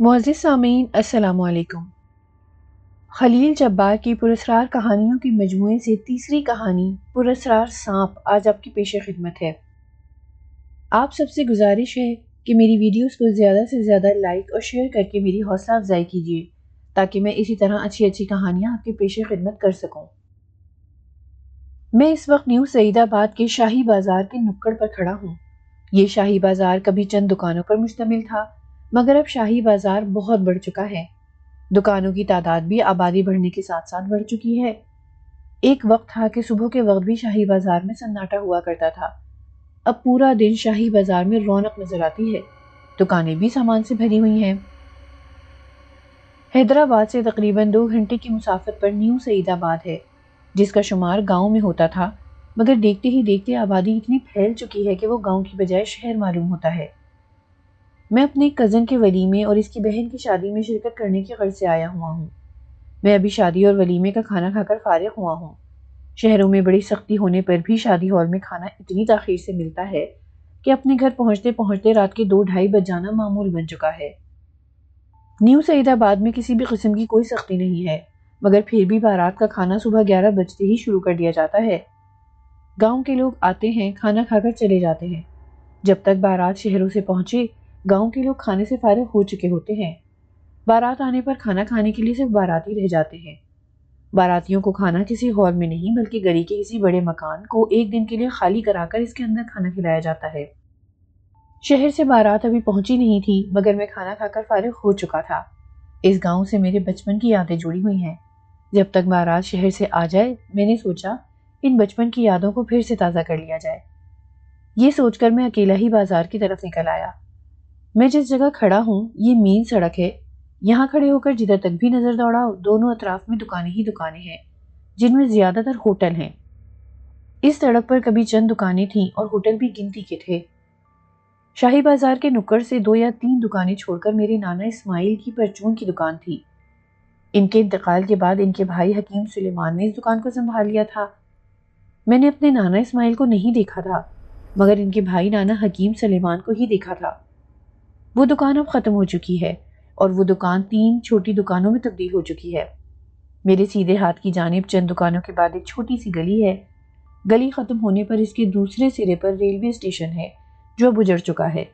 معزز سامعین السلام علیکم۔ خلیل جبار کی پراسرار کہانیوں کے مجموعے سے تیسری کہانی پراسرار سانپ آج آپ کی پیش خدمت ہے۔ آپ سب سے گزارش ہے کہ میری ویڈیوز کو زیادہ سے زیادہ لائک اور شیئر کر کے میری حوصلہ افزائی کیجیے تاکہ میں اسی طرح اچھی کہانیاں آپ کی پیش خدمت کر سکوں۔ میں اس وقت نیو سعید آباد کے شاہی بازار کے نکڑ پر کھڑا ہوں۔ یہ شاہی بازار کبھی چند دکانوں پر مشتمل تھا، مگر اب شاہی بازار بہت بڑھ چکا ہے۔ دکانوں کی تعداد بھی آبادی بڑھنے کے ساتھ ساتھ بڑھ چکی ہے۔ ایک وقت تھا کہ صبح کے وقت بھی شاہی بازار میں سناٹا ہوا کرتا تھا۔ اب پورا دن شاہی بازار میں رونق نظر آتی ہے، دکانیں بھی سامان سے بھری ہوئی ہیں۔ حیدرآباد سے تقریباً 2 گھنٹے کی مسافت پر نیو سعید آباد ہے، جس کا شمار گاؤں میں ہوتا تھا، مگر دیکھتے ہی دیکھتے آبادی اتنی پھیل چکی ہے کہ وہ گاؤں کی بجائے شہر معلوم ہوتا ہے۔ میں اپنے کزن کے ولیمے اور اس کی بہن کی شادی میں شرکت کرنے کی غرض سے آیا ہوا ہوں۔ میں ابھی شادی اور ولیمے کا کھانا کھا کر فارغ ہوا ہوں۔ شہروں میں بڑی سختی ہونے پر بھی شادی ہال میں کھانا اتنی تاخیر سے ملتا ہے کہ اپنے گھر پہنچتے پہنچتے رات کے 2-2:30 بج جانا معمول بن چکا ہے۔ نیو سعید آباد میں کسی بھی قسم کی کوئی سختی نہیں ہے، مگر پھر بھی بارات کا کھانا صبح 11 بجتے ہی شروع کر دیا جاتا ہے۔ گاؤں کے لوگ آتے ہیں، کھانا کھا کر چلے جاتے ہیں۔ جب تک بارات شہروں سے پہنچے، گاؤں کے لوگ کھانے سے فارغ ہو چکے ہوتے ہیں۔ بارات آنے پر کھانا کھانے کے لیے صرف باراتی رہ جاتے ہیں۔ باراتیوں کو کھانا کسی ہال میں نہیں بلکہ گلی کے کسی بڑے مکان کو ایک دن کے لیے خالی کرا کر اس کے اندر کھانا کھلایا جاتا ہے۔ شہر سے بارات ابھی پہنچی نہیں تھی، مگر میں کھانا کھا کر فارغ ہو چکا تھا۔ اس گاؤں سے میرے بچپن کی یادیں جڑی ہوئی ہیں۔ جب تک بارات شہر سے آ جائے، میں نے سوچا ان بچپن کی یادوں کو پھر سے تازہ کر لیا جائے۔ یہ سوچ کر میں اکیلا ہی بازار کی طرف نکل آیا۔ میں جس جگہ کھڑا ہوں یہ مین سڑک ہے۔ یہاں کھڑے ہو کر جدھر تک بھی نظر دوڑاؤ، دونوں اطراف میں دکانیں ہی دکانیں ہیں، جن میں زیادہ تر ہوٹل ہیں۔ اس سڑک پر کبھی چند دکانیں تھیں اور ہوٹل بھی گنتی کے تھے۔ شاہی بازار کے نکڑ سے 2 یا 3 دکانیں چھوڑ کر میرے نانا اسماعیل کی پرچون کی دکان تھی۔ ان کے انتقال کے بعد ان کے بھائی حکیم سلیمان نے اس دکان کو سنبھال لیا تھا۔ میں نے اپنے نانا اسماعیل کو نہیں دیکھا تھا، مگر ان کے بھائی نانا حکیم سلیمان کو ہی دیکھا تھا۔ وہ دکان اب ختم ہو چکی ہے اور وہ دکان 3 چھوٹی دکانوں میں تبدیل ہو چکی ہے۔ میرے سیدھے ہاتھ کی جانب چند دکانوں کے بعد ایک چھوٹی سی گلی ہے۔ گلی ختم ہونے پر اس کے دوسرے سرے پر ریلوے اسٹیشن ہے جو اب اجڑ چکا ہے۔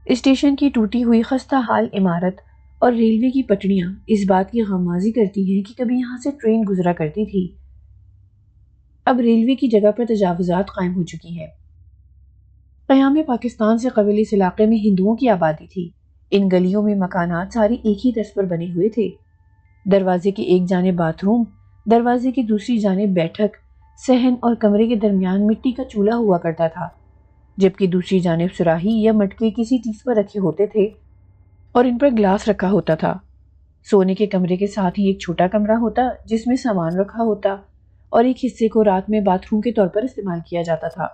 اسٹیشن کی ٹوٹی ہوئی خستہ حال عمارت اور ریلوے کی پٹڑیاں اس بات کی غمازی کرتی ہیں کہ کبھی یہاں سے ٹرین گزرا کرتی تھی۔ اب ریلوے کی جگہ پر تجاوزات قائم ہو چکی ہیں۔ قیام پاکستان سے قبل اس علاقے میں ہندوؤں کی آبادی تھی۔ ان گلیوں میں مکانات سارے ایک ہی طرز پر بنے ہوئے تھے۔ دروازے کی ایک جانب باتھ روم، دروازے کی دوسری جانب بیٹھک، صحن اور کمرے کے درمیان مٹی کا چولہا ہوا کرتا تھا، جبکہ دوسری جانب سراہی یا مٹکے کسی چیز پر رکھے ہوتے تھے اور ان پر گلاس رکھا ہوتا تھا۔ سونے کے کمرے کے ساتھ ہی ایک چھوٹا کمرہ ہوتا جس میں سامان رکھا ہوتا اور ایک حصے کو رات میں باتھ روم کے طور پر استعمال کیا جاتا تھا۔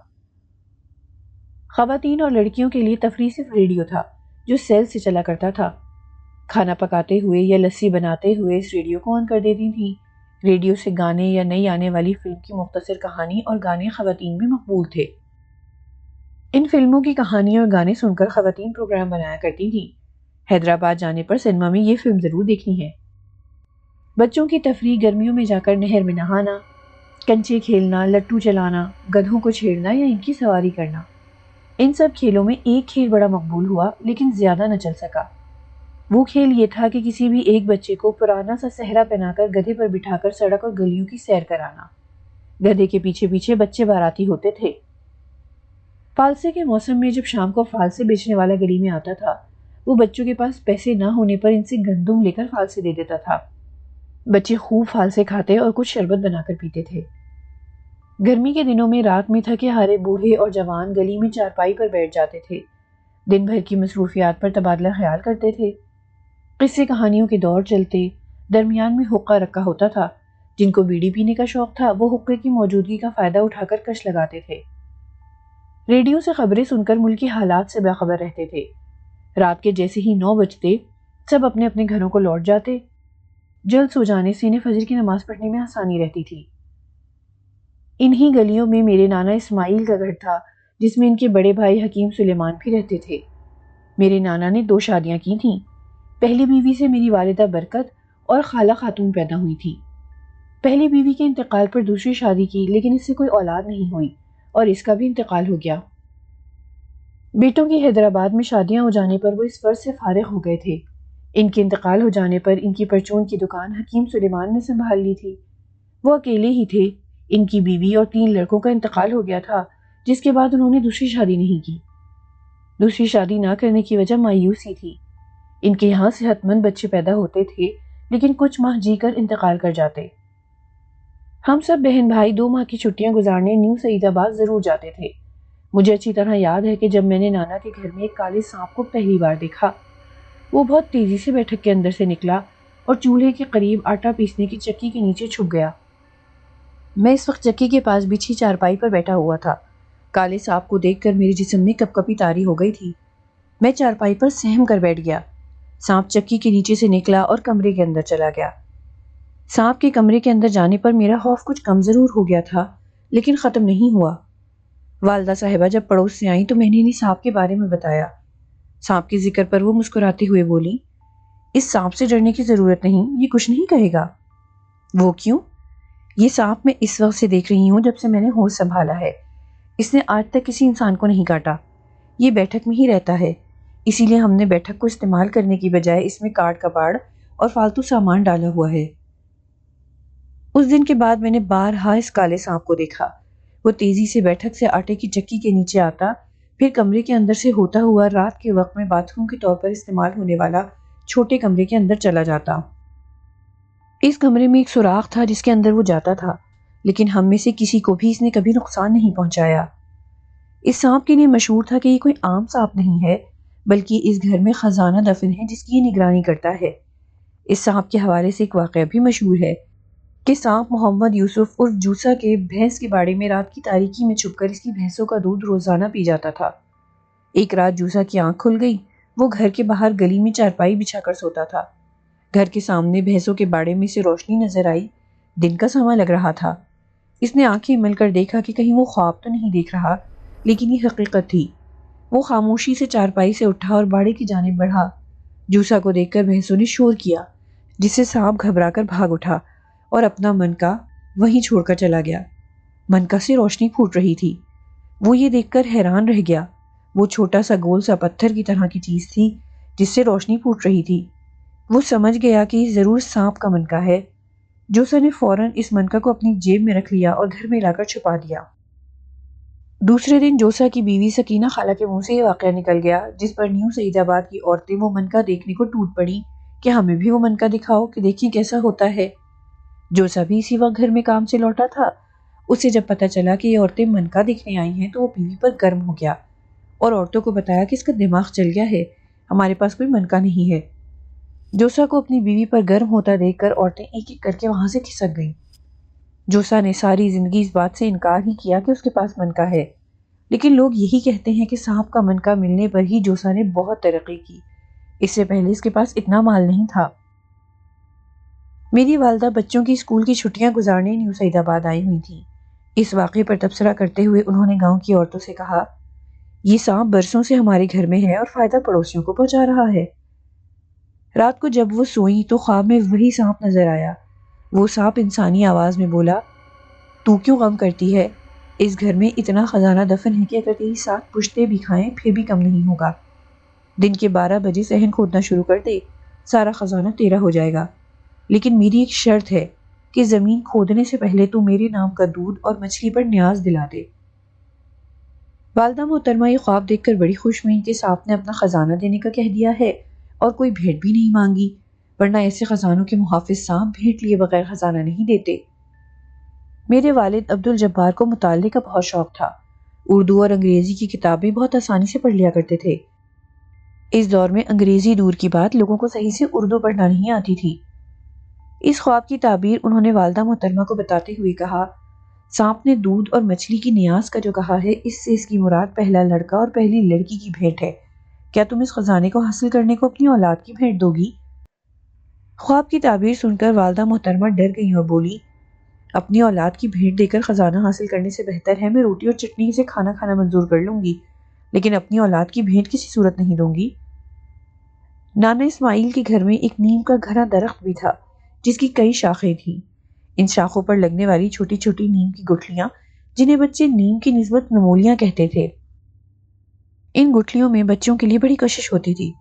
خواتین اور لڑکیوں کے لیے تفریح صرف ریڈیو تھا جو سیل سے چلا کرتا تھا۔ کھانا پکاتے ہوئے یا لسی بناتے ہوئے اس ریڈیو کو آن کر دیتی تھیں۔ ریڈیو سے گانے یا نئی آنے والی فلم کی مختصر کہانی اور گانے خواتین میں مقبول تھے۔ ان فلموں کی کہانی اور گانے سن کر خواتین پروگرام بنایا کرتی تھیں۔ حیدرآباد جانے پر سنیما میں یہ فلم ضرور دیکھنی ہے۔ بچوں کی تفریح گرمیوں میں جا کر نہر میں نہانا، کنچے کھیلنا، لٹو چلانا، گدھوں کو چھیڑنا یا ان کی سواری کرنا۔ ان سب کھیلوں میں ایک کھیل بڑا مقبول ہوا لیکن زیادہ نہ چل سکا۔ وہ کھیل یہ تھا کہ کسی بھی ایک بچے کو پرانا سا صحرا پہنا کر گدھے پر بٹھا کر سڑک اور گلیوں کی سیر کرانا۔ گدھے کے پیچھے پیچھے بچے باراتی ہوتے تھے۔ فالسے کے موسم میں جب شام کو فالسے بیچنے والا گلی میں آتا تھا، وہ بچوں کے پاس پیسے نہ ہونے پر ان سے گندم لے کر فالسے دے دیتا تھا۔ بچے خوب فالسے کھاتے اور کچھ شربت بنا کر پیتے تھے۔ گرمی کے دنوں میں رات میں تھکے ہارے بوڑھے اور جوان گلی میں چارپائی پر بیٹھ جاتے تھے، دن بھر کی مصروفیات پر تبادلہ خیال کرتے تھے۔ قصے کہانیوں کے دور چلتے، درمیان میں حقہ رکھا ہوتا تھا۔ جن کو بیڑی پینے کا شوق تھا وہ حقے کی موجودگی کا فائدہ اٹھا کر کش لگاتے تھے۔ ریڈیو سے خبریں سن کر ملک کے حالات سے باخبر رہتے تھے۔ رات کے جیسے ہی 9 بجتے سب اپنے اپنے گھروں کو لوٹ جاتے۔ جلد سو جانے سے انہیں فجر کی نماز پڑھنے میں آسانی رہتی تھی۔ انہی گلیوں میں میرے نانا اسماعیل کا گھر تھا، جس میں ان کے بڑے بھائی حکیم سلیمان بھی رہتے تھے۔ میرے نانا نے 2 شادیاں کی تھیں۔ پہلی بیوی سے میری والدہ برکت اور خالہ خاتون پیدا ہوئی تھی۔ پہلی بیوی کے انتقال پر دوسری شادی کی، لیکن اس سے کوئی اولاد نہیں ہوئی اور اس کا بھی انتقال ہو گیا۔ بیٹوں کی حیدرآباد میں شادیاں ہو جانے پر وہ اس فرض سے فارغ ہو گئے تھے۔ ان کے انتقال ہو جانے پر ان کی پرچون کی دکان حکیم سلیمان نے سنبھال لی تھی۔ وہ اکیلے ہی تھے۔ ان کی بیوی اور 3 لڑکوں کا انتقال ہو گیا تھا، جس کے بعد انہوں نے دوسری شادی نہیں کی۔ دوسری شادی نہ کرنے کی وجہ مایوسی تھی۔ ان کے یہاں صحت مند بچے پیدا ہوتے تھے، لیکن کچھ ماہ جی کر انتقال کر جاتے۔ ہم سب بہن بھائی 2 ماہ کی چھٹیاں گزارنے نیو سعید آباد ضرور جاتے تھے۔ مجھے اچھی طرح یاد ہے کہ جب میں نے نانا کے گھر میں ایک کالے سانپ کو پہلی بار دیکھا، وہ بہت تیزی سے بیٹھک کے اندر سے نکلا اور چولہے کے قریب آٹا پیسنے کی چکی کے نیچے چھپ گیا۔ میں اس وقت چکی کے پاس بچھی چارپائی پر بیٹھا ہوا تھا۔ کالے سانپ کو دیکھ کر میرے جسم میں کپ کپی طاری ہو گئی تھی۔ میں چارپائی پر سہم کر بیٹھ گیا۔ سانپ چکی کے نیچے سے نکلا اور کمرے کے اندر چلا گیا۔ سانپ کے کمرے کے اندر جانے پر میرا خوف کچھ کم ضرور ہو گیا تھا، لیکن ختم نہیں ہوا۔ والدہ صاحبہ جب پڑوس سے آئیں تو میں نے انہیں سانپ کے بارے میں بتایا۔ سانپ کے ذکر پر وہ مسکراتے ہوئے بولی، اس سانپ سے ڈرنے کی ضرورت نہیں، یہ کچھ نہیں کہے گا۔ وہ کیوں؟ یہ سانپ میں اس وقت سے دیکھ رہی ہوں جب سے میں نے ہوش سنبھالا ہے۔ اس نے آج تک کسی انسان کو نہیں کاٹا۔ یہ بیٹھک میں ہی رہتا ہے، اسی لیے ہم نے بیٹھک کو استعمال کرنے کی بجائے اس میں کاٹ کباڑ اور فالتو سامان ڈالا ہوا ہے۔ اس دن کے بعد میں نے بارہا اس کالے سانپ کو دیکھا۔ وہ تیزی سے بیٹھک سے آٹے کی چکی کے نیچے آتا، پھر کمرے کے اندر سے ہوتا ہوا رات کے وقت میں باتھ روم کے طور پر استعمال ہونے والا چھوٹے کمرے کے اندر چلا جاتا۔ اس کمرے میں ایک سوراخ تھا جس کے اندر وہ جاتا تھا، لیکن ہم میں سے کسی کو بھی اس نے کبھی نقصان نہیں پہنچایا۔ اس سانپ کے لیے مشہور تھا کہ یہ کوئی عام سانپ نہیں ہے، بلکہ اس گھر میں خزانہ دفن ہے جس کی یہ نگرانی کرتا ہے۔ اس سانپ کے حوالے سے ایک واقعہ بھی مشہور ہے کہ سانپ محمد یوسف عرف جوسا کے بھینس کے باڑے میں رات کی تاریکی میں چھپ کر اس کی بھینسوں کا دودھ روزانہ پی جاتا تھا۔ ایک رات جوسا کی آنکھ کھل گئی۔ وہ گھر کے باہر گلی میں چارپائی بچھا کر سوتا تھا۔ گھر کے سامنے بھینسوں کے باڑے میں سے روشنی نظر آئی۔ دن کا سماں لگ رہا تھا۔ اس نے آنکھیں مل کر دیکھا کہ کہیں وہ خواب تو نہیں دیکھ رہا، لیکن یہ حقیقت تھی۔ وہ خاموشی سے چارپائی سے اٹھا اور باڑے کی جانب بڑھا۔ جوسا کو دیکھ کر بھینسوں نے شور کیا، جس سے سانپ گھبرا کر بھاگ اٹھا اور اپنا منکا وہیں چھوڑ کر چلا گیا۔ منکا سے روشنی پھوٹ رہی تھی۔ وہ یہ دیکھ کر حیران رہ گیا۔ وہ چھوٹا سا گول سا پتھر کی طرح کی چیز تھی جس سے روشنی پھوٹ رہی تھی۔ وہ سمجھ گیا کہ یہ ضرور سانپ کا منکا ہے۔ جوسا نے فوراً اس منکا کو اپنی جیب میں رکھ لیا اور گھر میں لا کر چھپا دیا۔ دوسرے دن جوسا کی بیوی سکینہ خالہ کے منہ سے یہ واقعہ نکل گیا، جس پر نیو سعید آباد کی عورتیں وہ منکا دیکھنے کو ٹوٹ پڑیں کہ ہمیں بھی وہ منکا دکھاؤ کہ دیکھیں کیسا ہوتا ہے۔ جوسا بھی اسی وقت گھر میں کام سے لوٹا تھا۔ اسے جب پتا چلا کہ یہ عورتیں منکا دیکھنے آئی ہیں تو وہ بیوی پر گرم ہو گیا اور عورتوں کو بتایا کہ اس کا دماغ چل گیا ہے، ہمارے پاس کوئی منکا نہیں ہے۔ جوسا کو اپنی بیوی پر گرم ہوتا دیکھ کر عورتیں ایک ایک کر کے وہاں سے کھسک گئیں۔ جوسا نے ساری زندگی اس بات سے انکار ہی کیا کہ اس کے پاس منکا ہے، لیکن لوگ یہی کہتے ہیں کہ سانپ کا منکا ملنے پر ہی جوسا نے بہت ترقی کی۔ اس سے پہلے اس کے پاس اتنا مال نہیں تھا۔ میری والدہ بچوں کی اسکول کی چھٹیاں گزارنے نیو سعید آباد آئی ہوئی تھیں۔ اس واقعے پر تبصرہ کرتے ہوئے انہوں نے گاؤں کی عورتوں سے کہا، یہ سانپ برسوں سے ہمارے گھر میں ہے اور فائدہ پڑوسیوں کو پہنچا رہا ہے۔ رات کو جب وہ سوئیں تو خواب میں وہی سانپ نظر آیا۔ وہ سانپ انسانی آواز میں بولا، تو کیوں غم کرتی ہے؟ اس گھر میں اتنا خزانہ دفن ہے کہ اگر تیری 7 پشتے بھی کھائیں پھر بھی کم نہیں ہوگا۔ دن کے 12 بجے صحن کھودنا شروع کر دے، سارا خزانہ تیرا ہو جائے گا، لیکن میری ایک شرط ہے کہ زمین کھودنے سے پہلے تو میرے نام کا دودھ اور مچھلی پر نیاز دلا دے۔ والدہ محترمہ یہ خواب دیکھ کر بڑی خوش ہوئی کہ سانپ نے اپنا خزانہ دینے کا کہہ دیا ہے اور کوئی بھیٹ بھی نہیں مانگی، ورنہ ایسے خزانوں کے محافظ سانپ بھیٹ لیے بغیر خزانہ نہیں دیتے۔ میرے والد عبد الجبار کو مطالعے کا بہت شوق تھا۔ اردو اور انگریزی کی کتابیں بہت آسانی سے پڑھ لیا کرتے تھے۔ اس دور میں انگریزی دور کی بات، لوگوں کو صحیح سے اردو پڑھنا نہیں آتی تھی۔ اس خواب کی تعبیر انہوں نے والدہ محترمہ کو بتاتے ہوئے کہا، سانپ نے دودھ اور مچھلی کی نیاز کا جو کہا ہے، اس سے اس کی مراد پہلا لڑکا اور پہلی لڑکی کی بھیٹ ہے۔ کیا تم اس خزانے کو حاصل کرنے کو اپنی اولاد کی بھیٹ دو گی؟ خواب کی تعبیر سن کر والدہ محترمہ ڈر گئی اور بولی، اپنی اولاد کی بھیٹ دے کر خزانہ حاصل کرنے سے بہتر ہے میں روٹی اور چٹنی سے کھانا منظور کر لوں گی، لیکن اپنی اولاد کی بھیٹ کسی صورت نہیں دوں گی۔ نانا اسماعیل کے گھر میں ایک نیم کا گھنا درخت بھی تھا جس کی کئی شاخیں تھیں۔ ان شاخوں پر لگنے والی چھوٹی چھوٹی نیم کی گٹھلیاں، جنہیں بچے نیم کی نسبت نمولیاں کہتے تھے، ان گٹھلیوں میں بچوں کے لیے بڑی کشش ہوتی تھی۔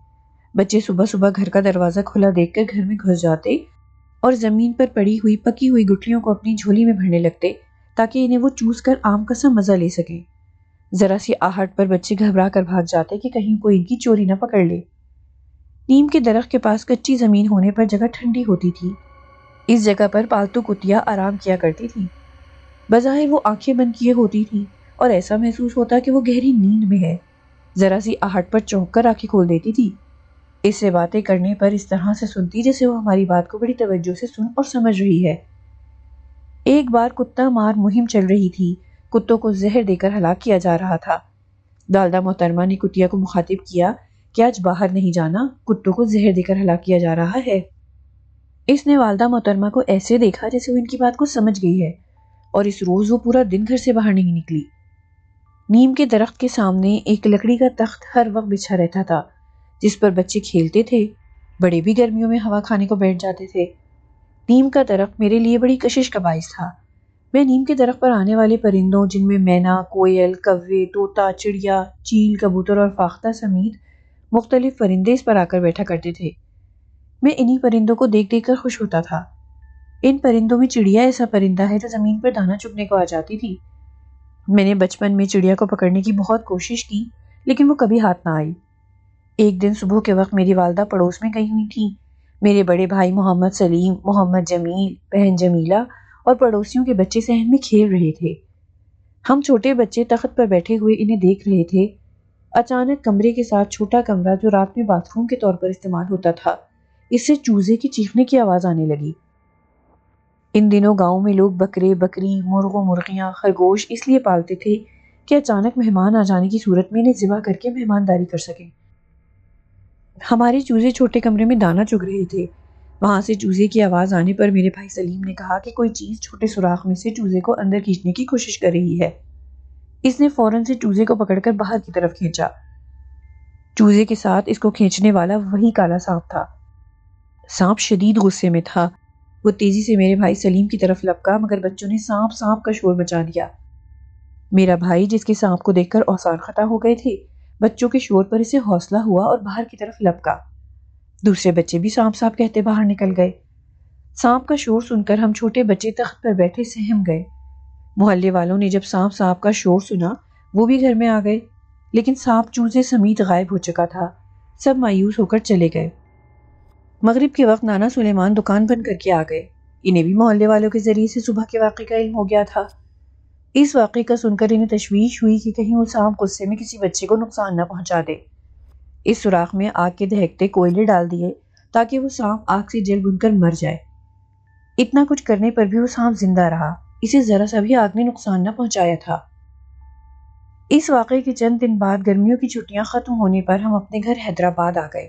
بچے صبح صبح گھر کا دروازہ کھلا دیکھ کر گھر میں گھس جاتے اور زمین پر پڑی ہوئی پکی ہوئی گٹھلیوں کو اپنی جھولی میں بھرنے لگتے تاکہ انہیں وہ چوس کر آم کا سا مزہ لے سکیں۔ ذرا سی آہٹ پر بچے گھبرا کر بھاگ جاتے کہ کہیں کوئی ان کی چوری نہ پکڑ لے۔ نیم کے درخت کے پاس کچی زمین ہونے پر جگہ ٹھنڈی ہوتی تھی۔ اس جگہ پر پالتو کتیاں آرام کیا کرتی تھیں۔ بظاہر وہ آنکھیں بند کیے ہوتی تھیں اور ایسا محسوس ہوتا کہ وہ گہری نیند میں ہے۔ ذرا سی آہٹ پر چونک کر آنکھیں کھول دیتی تھی۔ اس سے باتیں کرنے پر اس طرح سے سنتی جیسے وہ ہماری بات کو بڑی توجہ سے سن اور سمجھ رہی ہے۔ ایک بار کتا مار مہم چل رہی تھی، کتوں کو زہر دے کر ہلاک کیا جا رہا تھا۔ والدہ محترمہ نے کتیا کو مخاطب کیا کہ آج باہر نہیں جانا، کتوں کو زہر دے کر ہلاک کیا جا رہا ہے۔ اس نے والدہ محترمہ کو ایسے دیکھا جیسے وہ ان کی بات کو سمجھ گئی ہے، اور اس روز وہ پورا دن گھر سے باہر نہیں نکلی۔ نیم کے درخت کے سامنے ایک لکڑی کا تخت ہر وقت بچھا رہتا تھا جس پر بچے کھیلتے تھے، بڑے بھی گرمیوں میں ہوا کھانے کو بیٹھ جاتے تھے۔ نیم کا درخت میرے لیے بڑی کشش کا باعث تھا۔ میں نیم کے درخت پر آنے والے پرندوں، جن میں مینا، کوئل، کوے، طوطا، چڑیا، چیل، کبوتر اور فاختہ سمیت مختلف پرندے اس پر آ کر بیٹھا کرتے تھے، میں انہی پرندوں کو دیکھ دیکھ کر خوش ہوتا تھا۔ ان پرندوں میں چڑیا ایسا پرندہ ہے جو زمین پر دانا چگنے کو آ جاتی تھی۔ میں نے بچپن میں چڑیا کو پکڑنے کی بہت کوشش کی لیکن وہ کبھی ہاتھ نہ آئی۔ ایک دن صبح کے وقت میری والدہ پڑوس میں گئی ہوئی تھی۔ میرے بڑے بھائی محمد سلیم، محمد جمیل، بہن جمیلہ اور پڑوسیوں کے بچے صحن میں کھیل رہے تھے۔ ہم چھوٹے بچے تخت پر بیٹھے ہوئے انہیں دیکھ رہے تھے۔ اچانک کمرے کے ساتھ چھوٹا کمرہ جو رات میں باتھ روم کے طور پر استعمال ہوتا تھا، اس سے چوزے کی چیخنے کی آواز آنے لگی۔ ان دنوں گاؤں میں لوگ بکرے، بکری، مرغ و مرغیاں، خرگوش اس لیے پالتے تھے کہ اچانک مہمان آ جانے کی صورت میں انہیں ذبح کر کے مہمانداری کر سکیں۔ ہمارے چوزے چھوٹے کمرے میں دانا چگ رہے تھے۔ وہاں سے چوزے کی آواز آنے پر میرے بھائی سلیم نے کہا کہ کوئی چیز چھوٹے سوراخ میں سے چوزے کو اندر کھینچنے کی کوشش کر رہی ہے۔ اس نے فوراً سے چوزے کو پکڑ کر باہر کی طرف کھینچا۔ چوزے کے ساتھ اس کو کھینچنے والا وہی کالا سانپ تھا۔ سانپ شدید غصے میں تھا۔ وہ تیزی سے میرے بھائی سلیم کی طرف لپکا مگر بچوں نے سانپ سانپ کا شور مچا دیا۔ میرا بھائی جس کے سانپ کو دیکھ کر اوسان خطا ہو گئے تھے، بچوں کے شور پر اسے حوصلہ ہوا اور باہر کی طرف لپکا۔ دوسرے بچے بھی سانپ سانپ کہتے باہر نکل گئے۔ سانپ کا شور سن کر ہم چھوٹے بچے تخت پر بیٹھے سہم گئے۔ محلے والوں نے جب سانپ سانپ کا شور سنا وہ بھی گھر میں آ گئے، لیکن سانپ چوزے سمیت غائب ہو چکا تھا۔ سب مایوس ہو کر چلے گئے۔ مغرب کے وقت نانا سلیمان دکان بند کر کے آ گئے۔ انہیں بھی محلے والوں کے ذریعے سے صبح کے واقعے کا علم ہو گیا تھا۔ اس واقعے کا سن کر انہیں تشویش ہوئی کہ کہیں وہ سانپ غصے میں کسی بچے کو نقصان نہ پہنچا دے۔ اس سوراخ میں آگ کے دہکتے کوئلے ڈال دیے تاکہ وہ سانپ آگ سے جل بن کر مر جائے۔ اتنا کچھ کرنے پر بھی وہ سانپ زندہ رہا، اسے ذرا سا بھی آگ نے نقصان نہ پہنچایا تھا۔ اس واقعے کے چند دن بعد گرمیوں کی چھٹیاں ختم ہونے پر ہم اپنے گھر حیدرآباد آ گئے۔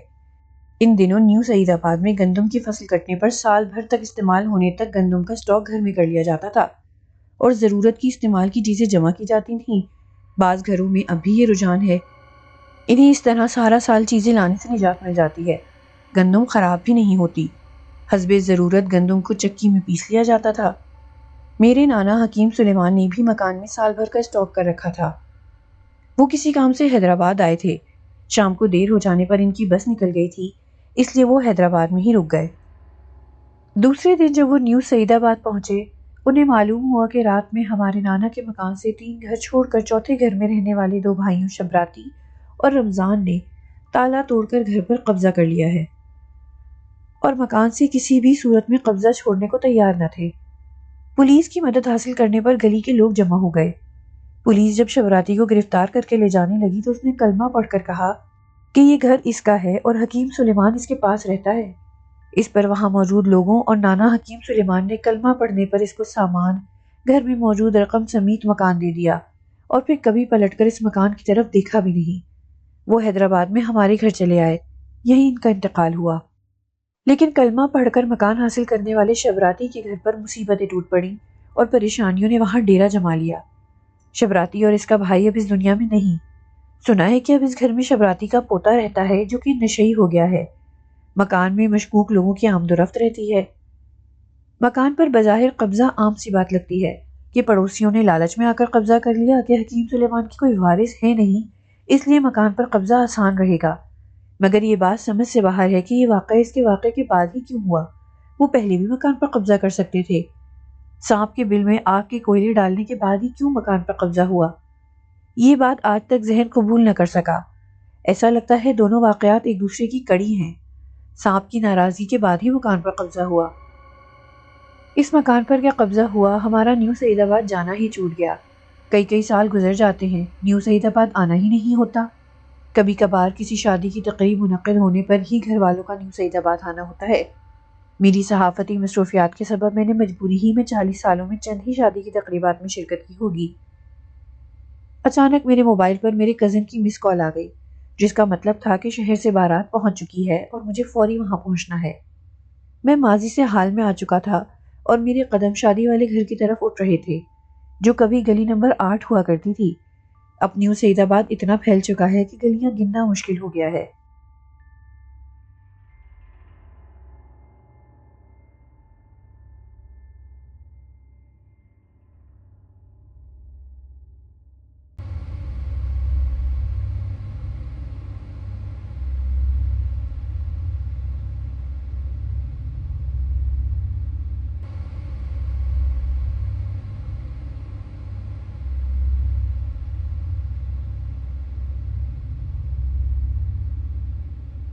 ان دنوں نیو سعید آباد میں گندم کی فصل کٹنے پر سال بھر تک استعمال ہونے تک گندم کا اسٹاک گھر میں کر لیا جاتا تھا اور ضرورت کی استعمال کی چیزیں جمع کی جاتی تھیں۔ بعض گھروں میں اب بھی یہ رجحان ہے۔ انہیں اس طرح سارا سال چیزیں لانے سے نجات مل جاتی ہے۔ گندم خراب بھی نہیں ہوتی۔ حسب ضرورت گندم کو چکی میں پیس لیا جاتا تھا۔ میرے نانا حکیم سلیمان نے بھی مکان میں سال بھر کا اسٹاک کر رکھا تھا۔ وہ کسی کام سے حیدرآباد آئے تھے۔ شام کو دیر ہو جانے پر ان کی بس نکل گئی تھی، اس لیے وہ حیدرآباد میں ہی رک گئے۔ دوسرے دن جب وہ نیو سعید آباد پہنچے، انہیں معلوم ہوا کہ رات میں ہمارے نانا کے مکان سے 3 گھر چھوڑ کر چوتھے گھر میں رہنے والے 2 بھائیوں شبراتی اور رمضان نے تالا توڑ کر گھر پر قبضہ کر لیا ہے اور مکان سے کسی بھی صورت میں قبضہ چھوڑنے کو تیار نہ تھے۔ پولیس کی مدد حاصل کرنے پر گلی کے لوگ جمع ہو گئے۔ پولیس جب شبراتی کو گرفتار کر کے لے جانے لگی تو اس نے کلمہ پڑھ کر کہا کہ یہ گھر اس کا ہے اور حکیم سلیمان اس کے پاس رہتا ہے۔ اس پر وہاں موجود لوگوں اور نانا حکیم سلیمان نے کلمہ پڑھنے پر اس کو سامان، گھر میں موجود رقم سمیت مکان دے دیا اور پھر کبھی پلٹ کر اس مکان کی طرف دیکھا بھی نہیں۔ وہ حیدرآباد میں ہمارے گھر چلے آئے، یہیں ان کا انتقال ہوا۔ لیکن کلمہ پڑھ کر مکان حاصل کرنے والے شبراتی کے گھر پر مصیبتیں ٹوٹ پڑیں اور پریشانیوں نے وہاں ڈیرا جما لیا۔ شبراتی اور اس کا بھائی اب اس دنیا میں نہیں۔ سنا ہے کہ اب اس گھر میں شبراتی کا پوتا رہتا ہے جو کہ نشئی ہو گیا ہے۔ مکان میں مشکوک لوگوں کی آمد و رفت رہتی ہے۔ مکان پر بظاہر قبضہ عام سی بات لگتی ہے کہ پڑوسیوں نے لالچ میں آ کر قبضہ کر لیا کہ حکیم سلیمان کی کوئی وارث ہے نہیں، اس لیے مکان پر قبضہ آسان رہے گا۔ مگر یہ بات سمجھ سے باہر ہے کہ یہ واقعہ اس کے واقعے کے بعد ہی کیوں ہوا؟ وہ پہلے بھی مکان پر قبضہ کر سکتے تھے۔ سانپ کے بل میں آگ کے کوئلے ڈالنے کے بعد ہی کیوں مکان پر قبضہ ہوا؟ یہ بات آج تک ذہن قبول نہ کر سکا۔ ایسا لگتا ہے دونوں واقعات ایک دوسرے کی کڑی ہیں۔ سانپ کی ناراضگی کے بعد ہی مکان پر قبضہ ہوا۔ اس مکان پر کیا قبضہ ہوا، ہمارا نیو سعید آباد جانا ہی چھوٹ گیا۔ کئی سال گزر جاتے ہیں، نیو سعید آباد آنا ہی نہیں ہوتا۔ کبھی کبھار کسی شادی کی تقریب منعقد ہونے پر ہی گھر والوں کا نیو سعید آباد آنا ہوتا ہے۔ میری صحافتی مصروفیات کے سبب میں نے مجبوری ہی میں 40 سالوں میں چند ہی شادی کی تقریبات میں شرکت کی ہوگی۔ اچانک میرے موبائل پر میرے کزن کی مس کال آ گئی، جس کا مطلب تھا کہ شہر سے بارات پہنچ چکی ہے اور مجھے فوری وہاں پہنچنا ہے۔ میں ماضی سے حال میں آ چکا تھا اور میرے قدم شادی والے گھر کی طرف اٹھ رہے تھے، جو کبھی گلی نمبر 8 ہوا کرتی تھی۔ اب نیو سعید آباد اتنا پھیل چکا ہے کہ گلیاں گننا مشکل ہو گیا ہے۔